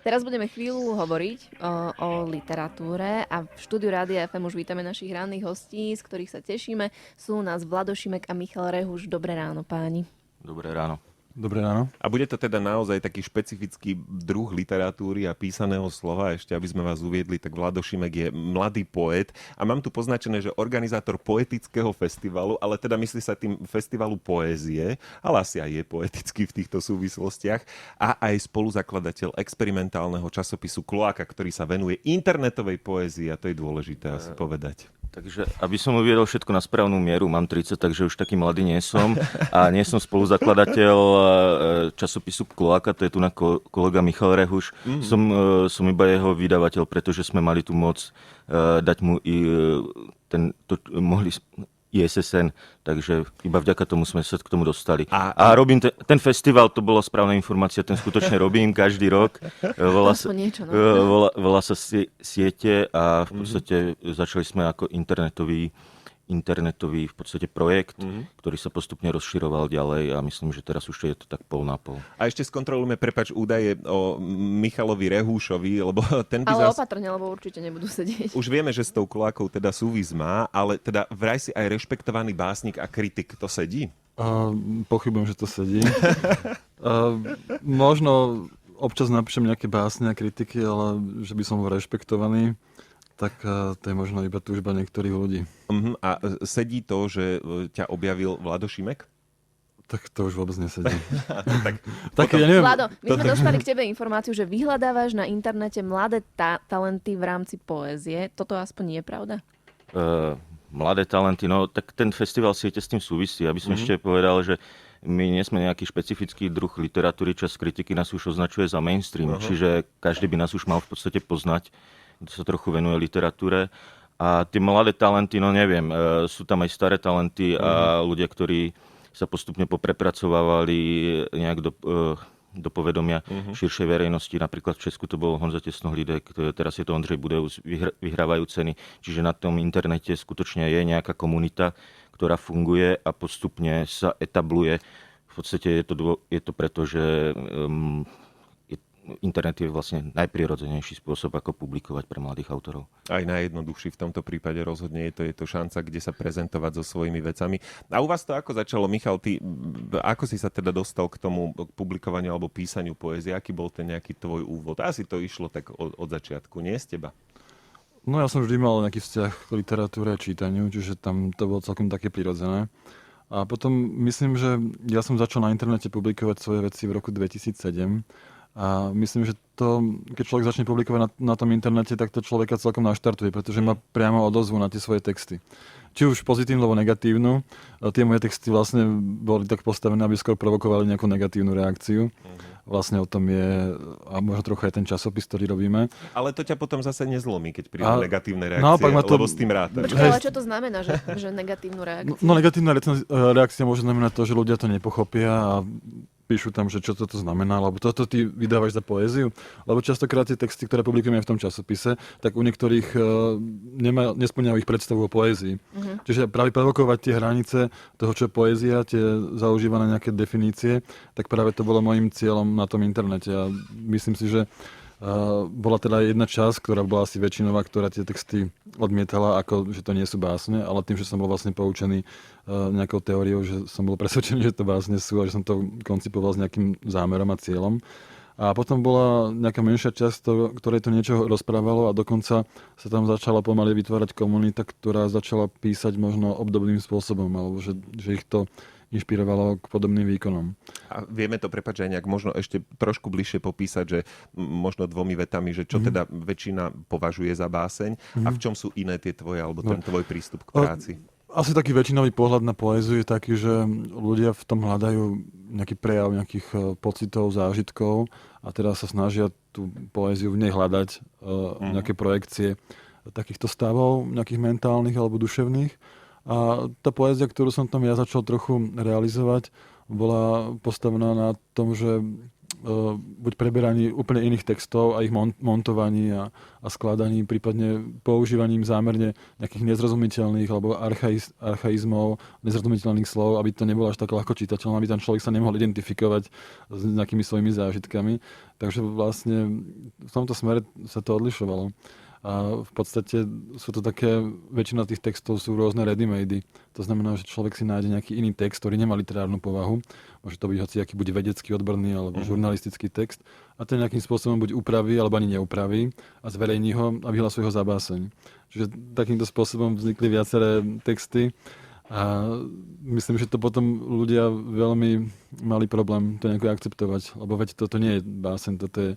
Teraz budeme chvíľu hovoriť o literatúre a v štúdiu Rádia FM už vítame našich ranných hostí, z ktorých sa tešíme. Sú nás Vlado Šimek a Michal Rehuš. Dobré ráno, páni. Dobré ráno. Dobré ráno. A bude to teda naozaj taký špecifický druh literatúry a písaného slova. Ešte, aby sme vás uviedli, tak Vlado Šimek je mladý poet a mám tu poznačené, že organizátor poetického festivalu, ale teda myslí sa tým festivalu poézie, ale asi aj je poetický v týchto súvislostiach, a aj spoluzakladateľ experimentálneho časopisu Kloaka, ktorý sa venuje internetovej poézii, a to je dôležité asi povedať. Takže, aby som uviedol všetko na správnu mieru, mám 30, takže už taký mladý nie som. A nie som spoluzakladateľ časopisu Kloaka, to je tu na kolega Michal Rehuš. Som iba jeho vydavateľ, pretože sme mali tu moc dať mu i mohli ISSN, takže iba vďaka tomu sme sa k tomu dostali. A robím ten festival, to bola správna informácia, ten skutočne robím každý rok. Volá sa Siete a v podstate začali sme ako internetový v podstate projekt, ktorý sa postupne rozširoval ďalej a myslím, že teraz už je to tak pol na pol. A ešte skontrolujeme, údaje o Michalovi Rehúšovi, lebo ten by Ale opatrne, lebo určite nebudú sedieť. Už vieme, že s tou Kloakou teda súvis má, ale teda vraj si aj rešpektovaný básnik a kritik. To sedí? Pochybujem, že to sedí. Možno občas napíšem nejaké básne a kritiky, ale že by som bol rešpektovaný, tak to je možno iba túžba niektorých ľudí. A sedí to, že ťa objavil Vlado Šimek? Tak to už vôbec nesedí. tak ja neviem. Vlado, my sme dostali k tebe informáciu, že vyhľadávaš na internete mladé talenty v rámci poézie. Toto aspoň nie je pravda? Mladé talenty, no tak ten festival Siete s tým súvisí. Aby som ešte povedal, že my nie sme nejaký špecifický druh literatúry, časť kritiky nás už označuje za mainstream, čiže každý by nás už mal v podstate poznať, kto sa trochu venuje literatúre. A tie mladé talenty, no neviem, sú tam aj staré talenty a ľudia, ktorí sa postupne poprepracovávali nejak do povedomia širšej verejnosti. Napríklad v Česku to bol Honza Tesnohlídek, teraz je to Ondřej Budeus, vyhrávajú ceny. Čiže na tom internete skutočne je nejaká komunita, ktorá funguje a postupne sa etabluje. V podstate je to preto, že internet je vlastne najprirodzenejší spôsob, ako publikovať pre mladých autorov. Aj najjednoduchší v tomto prípade rozhodne je to šanca, kde sa prezentovať so svojimi vecami. A u vás to ako začalo, Michal? Ty, ako si sa teda dostal k tomu k publikovaniu alebo písaniu poézie? Aký bol ten nejaký tvoj úvod? Asi to išlo tak od začiatku, nie z teba? No ja som vždy mal nejaký vzťah k literatúre a čítaniu, čiže tam to bolo celkom také prirodzené. A potom myslím, že ja som začal na internete publikovať svoje veci v roku 2007. A myslím, že to, keď človek začne publikovať na tom internete, tak to človeka celkom naštartuje, pretože má priamo odozvu na tie svoje texty. Či už pozitívnu, alebo negatívnu. Tie moje texty vlastne boli tak postavené, aby skôr provokovali nejakú negatívnu reakciu. Vlastne o tom je, a možno trochu aj ten časopis, ktorý robíme. Ale to ťa potom zase nezlomí, keď prídu negatívne reakcie, lebo s tým rátaš. Počkaj, ale čo to znamená, že negatívnu reakciu? No negatívna reakcia môže znamenať to, že ľudia to nepochopia a píšu tam, že čo toto znamená, alebo toto ty vydávaš za poéziu. Lebo častokrát tie texty, ktoré publikujeme v tom časopise, tak u niektorých nespĺňajú ich predstavu o poézii. Čiže práve provokovať tie hranice toho, čo je poézia, tie zaužívané nejaké definície, tak práve to bolo môjim cieľom na tom internete. A myslím si, že bola teda jedna časť, ktorá bola asi väčšinová, ktorá tie texty odmietala, ako že to nie sú básne, ale tým, že som bol vlastne poučený nejakou teóriou, že som bol presvedčený, že to básne sú a že som to koncipoval s nejakým zámerom a cieľom. A potom bola nejaká menšia časť, ktorej to niečo rozprávalo a dokonca sa tam začala pomaly vytvárať komunita, ktorá začala písať možno obdobným spôsobom, alebo že ich to inšpirovalo k podobným výkonom. A vieme to, prepáč, aj nejak možno ešte trošku bližšie popísať, že možno dvomi vetami, že čo teda väčšina považuje za báseň a v čom sú iné tie tvoje, alebo ten tvoj prístup k práci? Asi taký väčšinový pohľad na poéziu je taký, že ľudia v tom hľadajú nejaký prejav nejakých pocitov, zážitkov a teda sa snažia tú poéziu v nej hľadať, nejaké projekcie takýchto stavov, nejakých mentálnych alebo duševných. A tá poézia, ktorú som tam ja začal trochu realizovať, bola postavená na tom, že buď preberaní úplne iných textov a ich montovaní a skladaní, prípadne používaním zámerne nejakých nezrozumiteľných alebo archaizmov, nezrozumiteľných slov, aby to nebolo až tak ľahko čitateľné, aby ten človek sa nemohol identifikovať s nejakými svojimi zážitkami. Takže vlastne v tomto smere sa to odlišovalo. A v podstate sú to také, väčšina tých textov sú rôzne ready-made. To znamená, že človek si nájde nejaký iný text, ktorý nemá literárnu povahu. Môže to byť hociaký buď vedecký, odborný alebo žurnalistický text. A ten nejakým spôsobom buď upraví, alebo ani neupraví a zverejní ho a vyhlasuje ho za báseň. Čiže takýmto spôsobom vznikli viaceré texty. A myslím, že to potom ľudia veľmi mali problém to nejako akceptovať. Lebo veď toto nie je báseň, toto je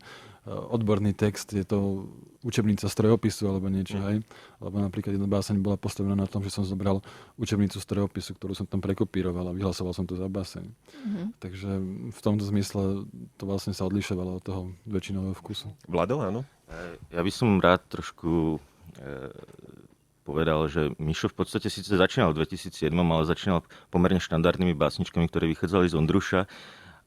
odborný text, je to učebnica strojopisu alebo niečo, hej. Lebo napríklad jedna báseň bola postavená na tom, že som zobral učebnicu strojopisu, ktorú som tam prekopíroval a vyhlasoval som to za báseň. Takže v tomto zmysle to vlastne sa odlišovalo od toho väčšinového vkusu. Vlado, áno? Ja by som rád trošku povedal, že Mišo v podstate síce začínal v 2007, ale začínal pomerne štandardnými básničkami, ktoré vychádzali z Ondruša.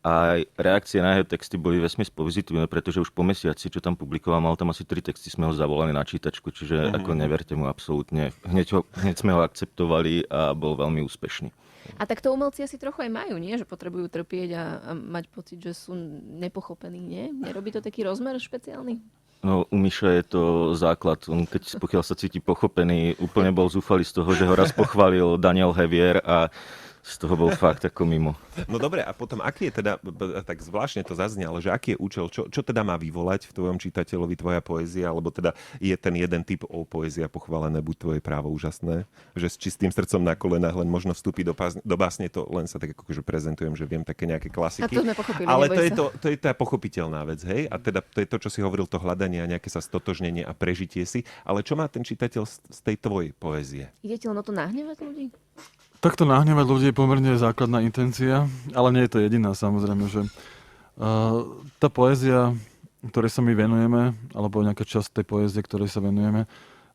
A reakcie na jeho texty boli vesmies pozitívne, pretože už po mesiaci, čo tam publikoval, mal tam asi 3 texty, sme ho zavolali na čítačku, čiže ako neverte mu absolútne. Hneď sme ho akceptovali a bol veľmi úspešný. A tak to umelci asi trochu aj majú, nie? Že potrebujú trpieť a mať pocit, že sú nepochopení, nie? Nerobí to taký rozmer špeciálny? No, u Miša je to základ. On pokiaľ sa cíti pochopený, úplne bol zúfalý z toho, že ho raz pochválil Daniel Hevier a z toho bol fakt ako mimo. No dobre, a potom aký je teda, tak zvláštne to zaznie, ale že aký je účel, čo teda má vyvolať v tvojom čitateľovi tvoja poézia, alebo teda je ten jeden typ poézia pochválené, buď tvoje právo úžasné, že s čistým srdcom na kolenách len možno vstúpiť do básne, to len sa tak akože prezentujem, že viem také nejaké klasiky. A to sme pochopili, ale to je tá pochopiteľná vec, hej? A teda to je to, čo si hovoril, to hľadanie a nejaké sa stotožnenie a prežitie si, ale čo má ten čitateľ z tej tvojej poézie? Ide ti len o to nahnevať ľudí? Takto nahnevať ľudí je pomerne základná intencia, ale nie je to jediná, samozrejme, že tá poézia, ktorej sa my venujeme, alebo nejaká časť tej poézie, ktorej sa venujeme,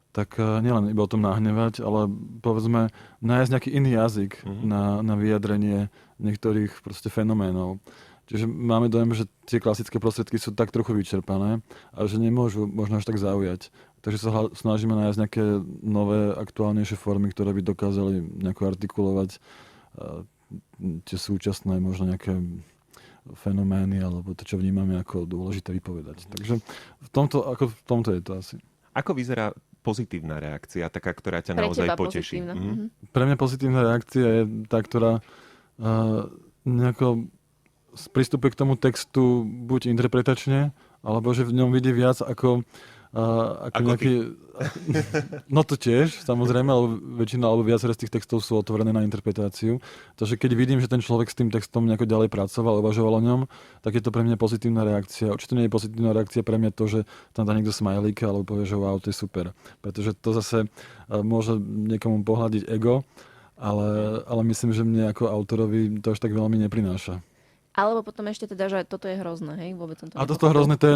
tak nielen iba o tom nahnevať, ale povedzme nájsť nejaký iný jazyk na vyjadrenie niektorých proste fenoménov. Čiže máme dojem, že tie klasické prostriedky sú tak trochu vyčerpané a že nemôžu možno až tak zaujať. Takže sa snažíme nájsť nejaké nové, aktuálnejšie formy, ktoré by dokázali nejako artikulovať tie súčasné možno nejaké fenomény alebo to, čo vnímame ako dôležité vypovedať. Takže v tomto je to asi. Ako vyzerá pozitívna reakcia, taká, ktorá ťa naozaj poteší? Pre mňa pozitívna reakcia je tá, ktorá nejako pristupuje k tomu textu buď interpretačne, alebo že v ňom vidí viac ako nejaký... No to tiež, samozrejme, ale väčšina alebo viaceré z tých textov sú otvorené na interpretáciu. Takže keď vidím, že ten človek s tým textom nejako ďalej pracoval, uvažoval o ňom, tak je to pre mňa pozitívna reakcia. Určite nie je pozitívna reakcia pre mňa to, že tam dá niekto smajlíka alebo povie, že wow, to je super. Pretože to zase môže niekomu pohľadiť ego, ale myslím, že mne ako autorovi to až tak veľmi neprináša. Alebo potom ešte teda, že toto je hrozné, hej? Vôbec som to a toto hrozné, to je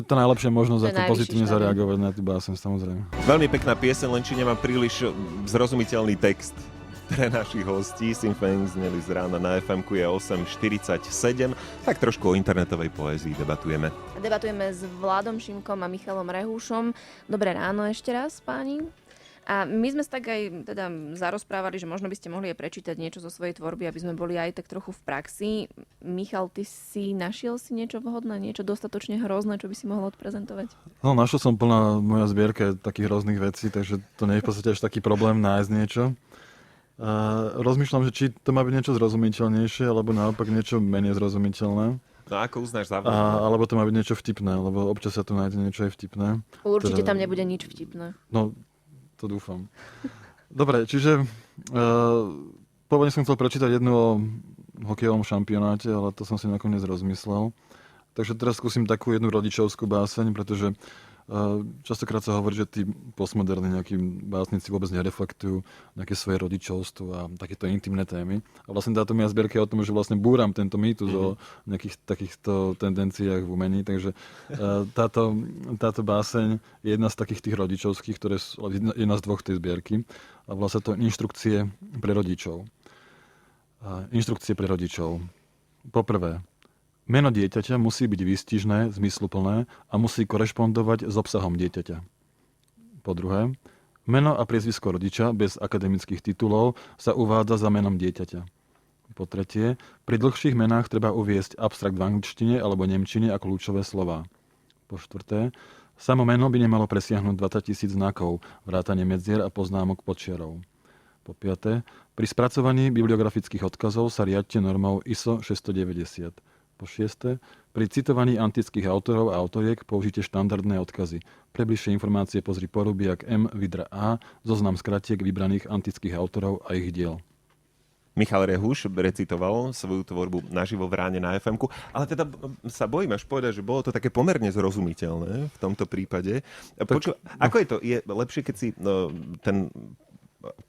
tá najlepšia možnosť, ako pozitívne zareagovať na tú báseň, samozrejme. Veľmi pekná pieseň, len či nemám príliš zrozumiteľný text pre našich hostí. Symfeng zneli z rána na FM-ku je 8:47. Tak trošku o internetovej poézii debatujeme. Debatujeme s Vladom Šimkom a Michalom Rehúšom. Dobré ráno ešte raz, páni. A my sme sa tak aj teda zarozprávali, že možno by ste mohli aj prečítať niečo zo svojej tvorby, aby sme boli aj tak trochu v praxi. Michal, ty si našiel si niečo vhodné, niečo dostatočne hrozné, čo by si mohol odprezentovať? No, našiel som plná moja zbierka takých rôznych vecí, takže to nie je v podstate až taký problém nájsť niečo. Rozmýšľam, že či to má byť niečo zrozumiteľnejšie, alebo naopak niečo menej zrozumiteľné. No ako uznáš za vhodné? Alebo to má byť niečo vtipné, lebo občas sa tu nájde niečo aj vtipné. Určite tam nebude nič vtipné. No, to dúfam. Dobre, čiže pôvodne som chcel prečítať jednu o hokejovom šampionáte, ale to som si nakoniec rozmyslel. Takže teraz skúsim takú jednu rodičovskú báseň, pretože častokrát sa hovorí, že tí postmoderní nejakí básnici vôbec nereflektujú nejaké svoje rodičovstvo a takéto intimné témy. A vlastne táto moja zbierka je o tom, že vlastne búram tento mýtus o nejakých takýchto tendenciách v umení. Takže táto báseň je jedna z takých tých rodičovských, ktoré sú jedna z dvoch tej zbierky. A vlastne to inštrukcie pre rodičov. Inštrukcie pre rodičov. Poprvé, meno dieťaťa musí byť výstižné, zmysluplné a musí korešpondovať s obsahom dieťaťa. Po druhé, meno a priezvisko rodiča bez akademických titulov sa uvádza za menom dieťaťa. Po tretie, pri dlhších menách treba uviesť abstrakt v angličtine alebo nemčine ako kľúčové slová. Po štvrté, samo meno by nemalo presiahnuť 20 000 znakov, vrátane medzier a poznámok podčiarov. Po piaté, pri spracovaní bibliografických odkazov sa riadte normou ISO 690. Po šieste, pri citovaní antických autorov a autoriek použite štandardné odkazy. Pre bližšie informácie pozri porubiak M, vidra A, zoznam skratiek vybraných antických autorov a ich diel. Michal Rehuš recitoval svoju tvorbu naživo v Ráne na FM-ku, ale teda sa bojím až povedať, že bolo to také pomerne zrozumiteľné v tomto prípade. Ako je to? Je lepšie, keď si ten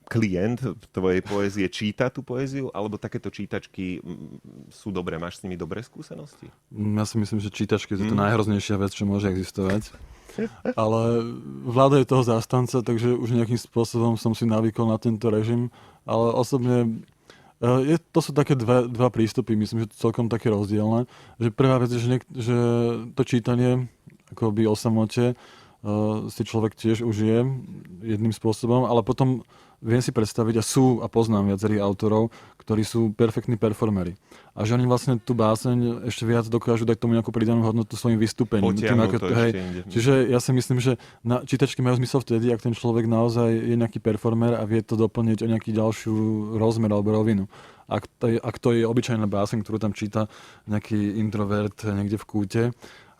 klient tvojej poézie číta tú poéziu, alebo takéto čítačky sú dobré? Máš s nimi dobré skúsenosti? Ja si myslím, že čítačky je to najhroznejšia vec, čo môže existovať. Ale vláda je toho zástanca, takže už nejakým spôsobom som si navykol na tento režim. Ale osobne to sú také dva prístupy, myslím, že celkom také rozdielne. Že prvá vec je, že to čítanie akoby o samote si človek tiež užije jedným spôsobom, ale potom viem si predstaviť, a poznám viacerých autorov, ktorí sú perfektní performery. A že oni vlastne tú báseň ešte viac dokážu dať tomu nejakú pridanú hodnotu svojim vystúpením. Čiže ja si myslím, že čítačky majú zmysel vtedy, ak ten človek naozaj je nejaký performer a vie to doplniť o nejaký ďalšiu rozmer alebo rovinu. Ak to je obyčajná báseň, ktorú tam číta nejaký introvert niekde v kúte,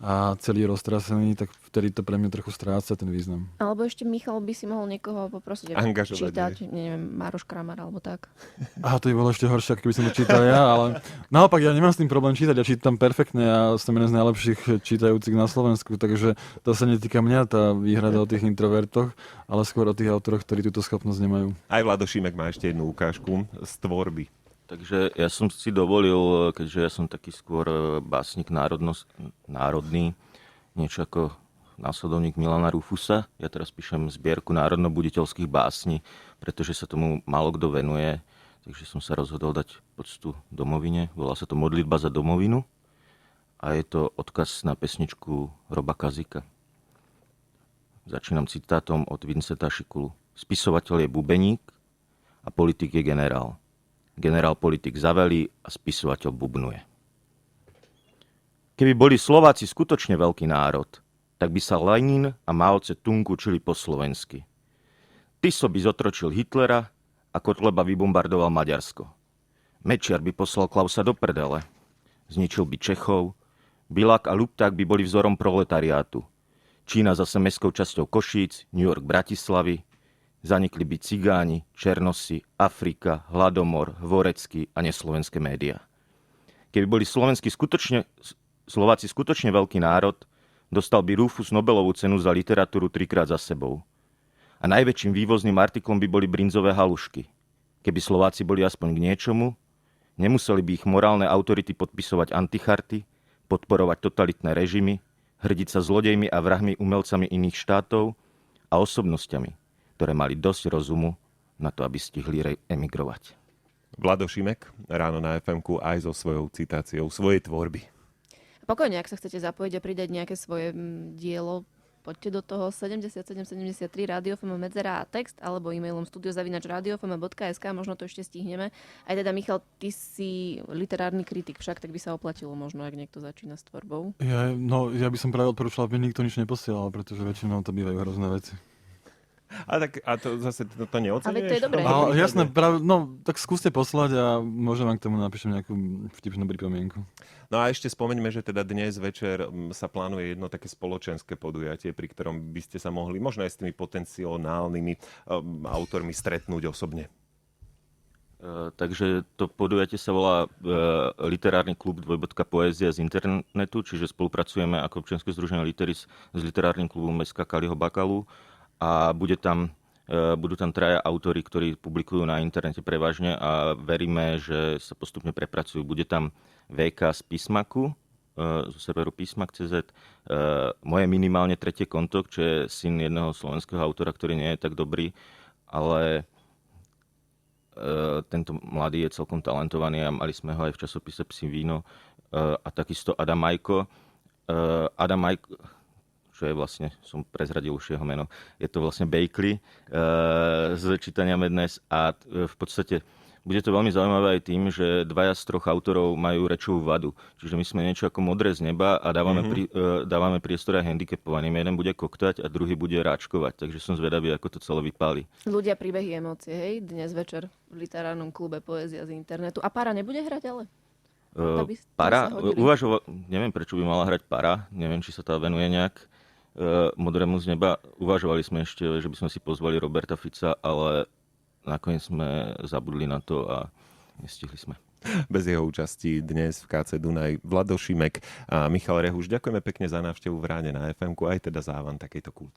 a celý je roztrasený, tak vtedy to pre mňa trochu stráca ten význam. Alebo ešte Michal by si mohol niekoho poprosiť, aby čítať, neviem, Mároš Kramar alebo tak. To by bolo ešte horšie, keby som to čítal ja, ale naopak ja nemám s tým problém čítať, ja čítam perfektne a som jeden z najlepších čítajúcich na Slovensku, takže to sa netýka mňa, tá výhrada o tých introvertoch, ale skôr o tých autoroch, ktorí túto schopnosť nemajú. Aj Vlado Šimek má ešte jednu ukážku z tvorby. Takže ja som si dovolil, keďže ja som taký skôr básnik národný, niečo ako následovník Milana Rufusa. Ja teraz píšem zbierku národno-buditeľských básní, pretože sa tomu málo kto venuje. Takže som sa rozhodol dať poctu domovine. Volá sa to Modlitba za domovinu. A je to odkaz na pesničku Roba Kazika. Začínam citátom od Vincenta Šikulu. Spisovateľ je bubeník a politik je generál. Generál politik zavelí a spisovateľ bubnuje. Keby boli Slováci skutočne veľký národ, tak by sa Lenin a Mao Tse-tung učili po slovensky. Tiso by zotročil Hitlera a Kotleba vybombardoval Maďarsko. Mečiar by poslal Klausa do prdele. Zničil by Čechov. Bilák a Lupták by boli vzorom proletariátu. Čína zase mestskou časťou Košíc, New York Bratislavy. Zanikli by cigáni, černosi, Afrika, hladomor, Hvorecký a neslovenské médiá. Keby boli Slováci skutočne veľký národ, dostal by Rufus Nobelovú cenu za literatúru 3-krát za sebou. A najväčším vývozným artiklom by boli brinzové halušky. Keby Slováci boli aspoň k niečomu, nemuseli by ich morálne autority podpisovať anticharty, podporovať totalitné režimy, hrdiť sa zlodejmi a vrahmi umelcami iných štátov a osobnosťami, ktoré mali dosť rozumu na to, aby stihli emigrovať. Vlado Šimek, Ráno na FM-ku aj so svojou citáciou svojej tvorby. Pokojne, ak sa chcete zapojiť a pridať nejaké svoje dielo, poďte do toho 7773 radiofm medzera a text alebo e-mailom studio@radiofm.sk, možno to ešte stihneme. Aj teda, Michal, ty si literárny kritik, však tak by sa oplatilo možno, ak niekto začína s tvorbou. Ja by som práve odporúčal, aby nikto nič neposielal, pretože väčšinou to bývajú hrozné veci. A to zase to neocenuješ? Ale to je dobré. Jasné, tak skúste poslať a možno vám k tomu napíšem nejakú vtipnú pripomienku. No a ešte spomeňme, že teda dnes večer sa plánuje jedno také spoločenské podujatie, pri ktorom by ste sa mohli možno aj s tými potenciálnymi autormi stretnúť osobne. Takže to podujatie sa volá Literárny klub Poézia z internetu, čiže spolupracujeme ako občianske združenie Literis s Literárnym klubom SK Kaliho Bakalu. A budú tam 3 autori, ktorí publikujú na internete prevažne a veríme, že sa postupne prepracujú. Bude tam VK z Písmaku, zo serveru Písmak.cz, moje minimálne tretie konto, čo je syn jedného slovenského autora, ktorý nie je tak dobrý, ale tento mladý je celkom talentovaný a mali sme ho aj v časopise Psi víno. A takisto Adam Majko, čo je vlastne, som prezradil už jeho meno, je to vlastne Bakely z čítania Madness a v podstate Bude to veľmi zaujímavé aj tým, že 2 z 3 autorov majú rečovú vadu. Čiže my sme niečo ako modré z neba a dávame priestor aj handicapovaným. Jeden bude koktať a druhý bude ráčkovať. Takže som zvedavý, ako to celé vypáli. Ľudia, príbehy, emócie, hej? Dnes večer v literárnom klube Poézia z internetu. A Para nebude hrať, ale? Para, neviem, prečo by mala hrať Para. Neviem, či sa tá venuje nejak modrému z neba. Uvažovali sme ešte, že by sme si pozvali Roberta Fica, ale nakoniec sme zabudli na to a nestihli sme. Bez jeho účasti dnes v KC Dunaj Vlado Šimek a Michal Rehuš. Ďakujeme pekne za návštevu v Ráne na FM-ku, aj teda závan takejto kultúry.